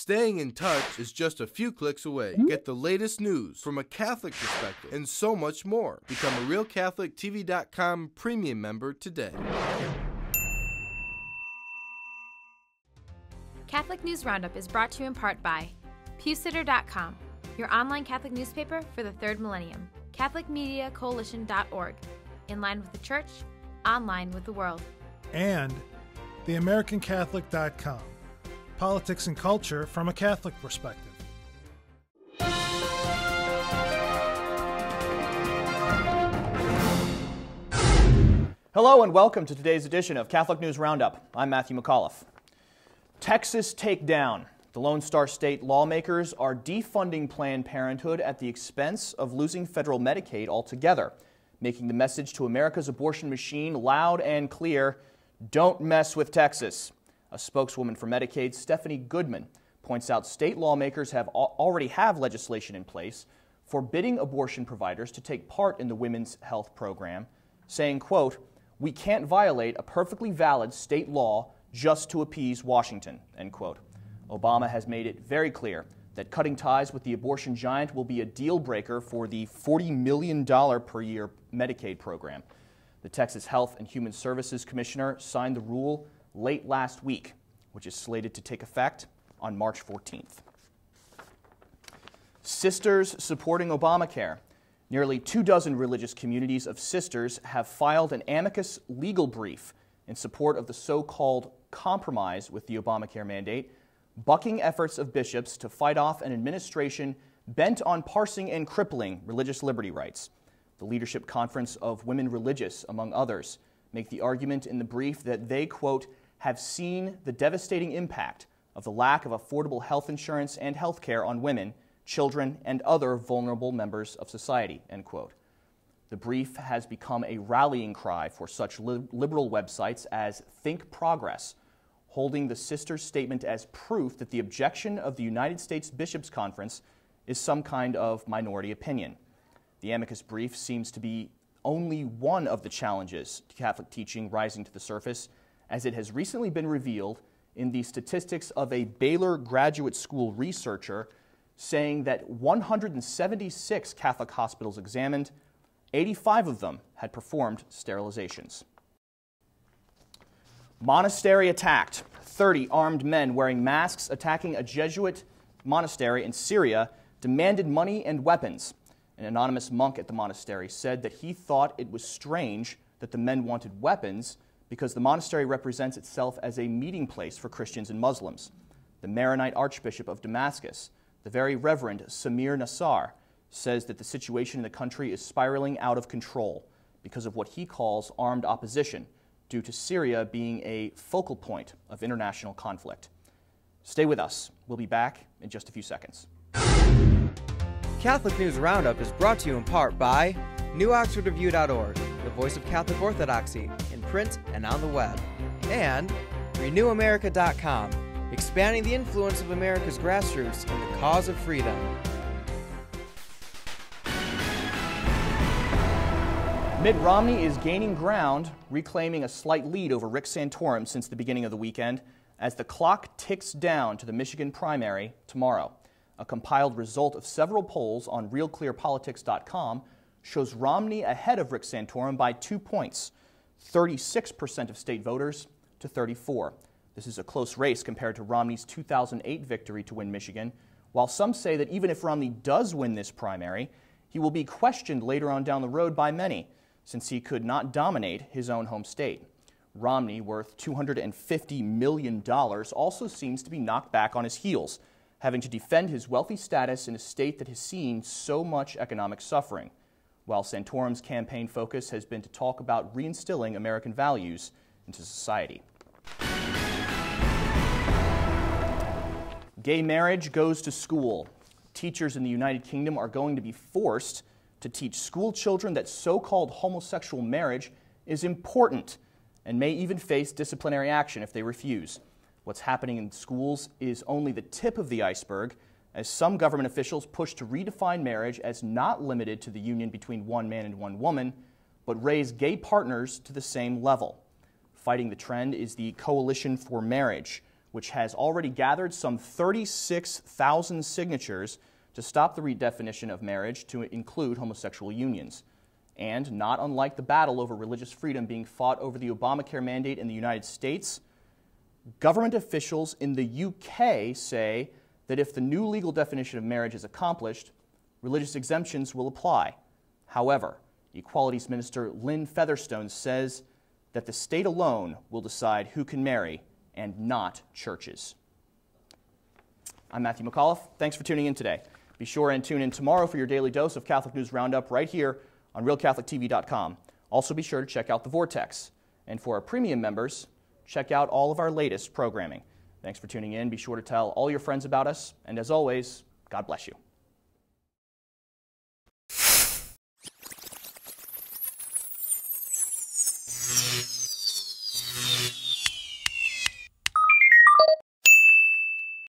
Staying in touch is just a few clicks away. Get the latest news from a Catholic perspective and so much more. Become a RealCatholicTV.com premium member today. Catholic News Roundup is brought to you in part by PewSitter.com, your online Catholic newspaper for the third millennium. CatholicMediaCoalition.org, in line with the Church, online with the world. And TheAmericanCatholic.com, politics and culture from a Catholic perspective. Hello and welcome to today's edition of Catholic News Roundup. I'm Matthew McAuliffe. Texas Takedown. The Lone Star State lawmakers are defunding Planned Parenthood at the expense of losing federal Medicaid altogether, making the message to America's abortion machine loud and clear: don't mess with Texas. A spokeswoman for Medicaid, Stephanie Goodman, points out state lawmakers already have legislation in place forbidding abortion providers to take part in the women's health program, saying, quote, "We can't violate a perfectly valid state law just to appease Washington," end quote. Obama has made it very clear that cutting ties with the abortion giant will be a deal breaker for the $40 million per year Medicaid program. The Texas Health and Human Services Commissioner signed the rule late last week, which is slated to take effect on March 14th. Sisters supporting Obamacare. Nearly 24 religious communities of sisters have filed an amicus legal brief in support of the so-called compromise with the Obamacare mandate, bucking efforts of bishops to fight off an administration bent on parsing and crippling religious liberty rights. The Leadership Conference of Women Religious, among others, make the argument in the brief that they, quote, have seen the devastating impact of the lack of affordable health insurance and health care on women, children, and other vulnerable members of society, end quote. The brief has become a rallying cry for such liberal websites as Think Progress, holding the sisters' statement as proof that the objection of the United States Bishops' Conference is some kind of minority opinion. The amicus brief seems to be only one of the challenges to Catholic teaching rising to the surface, as it has recently been revealed in the statistics of a Baylor Graduate School researcher saying that 176 Catholic hospitals examined, 85 of them had performed sterilizations. Monastery Attacked. 30 armed men wearing masks attacking a Jesuit monastery in Syria demanded money and weapons. An anonymous monk at the monastery said that he thought it was strange that the men wanted weapons because the monastery represents itself as a meeting place for Christians and Muslims. The Maronite Archbishop of Damascus, the Very Reverend Samir Nassar, says that the situation in the country is spiraling out of control because of what he calls armed opposition, due to Syria being a focal point of international conflict. Stay with us. We'll be back in just a few seconds. Catholic News Roundup is brought to you in part by NewOxfordReview.org, the voice of Catholic Orthodoxy, in print and on the web, and RenewAmerica.com, expanding the influence of America's grassroots in the cause of freedom. Mitt Romney is gaining ground, reclaiming a slight lead over Rick Santorum since the beginning of the weekend, as the clock ticks down to the Michigan primary tomorrow. A compiled result of several polls on RealClearPolitics.com shows Romney ahead of Rick Santorum by 2 points, 36% of state voters to 34%. This is a close race compared to Romney's 2008 victory to win Michigan, while some say that even if Romney does win this primary, he will be questioned later on down the road by many, since he could not dominate his own home state. Romney, worth $250 million, also seems to be knocked back on his heels, having to defend his wealthy status in a state that has seen so much economic suffering, while Santorum's campaign focus has been to talk about reinstilling American values into society. Gay marriage goes to school. Teachers in the United Kingdom are going to be forced to teach school children that so-called homosexual marriage is important and may even face disciplinary action if they refuse. What's happening in schools is only the tip of the iceberg, as some government officials push to redefine marriage as not limited to the union between one man and one woman, but raise gay partners to the same level. Fighting the trend is the Coalition for Marriage, which has already gathered some 36,000 signatures to stop the redefinition of marriage to include homosexual unions. And not unlike the battle over religious freedom being fought over the Obamacare mandate in the United States, government officials in the UK say that if the new legal definition of marriage is accomplished, religious exemptions will apply. However, Equalities Minister Lynn Featherstone says that the state alone will decide who can marry and not churches. I'm Matthew McAuliffe. Thanks for tuning in today. Be sure and tune in tomorrow for your daily dose of Catholic News Roundup right here on RealCatholicTV.com. Also be sure to check out The Vortex. And for our premium members, check out all of our latest programming. Thanks for tuning in. Be sure to tell all your friends about us. And as always, God bless you.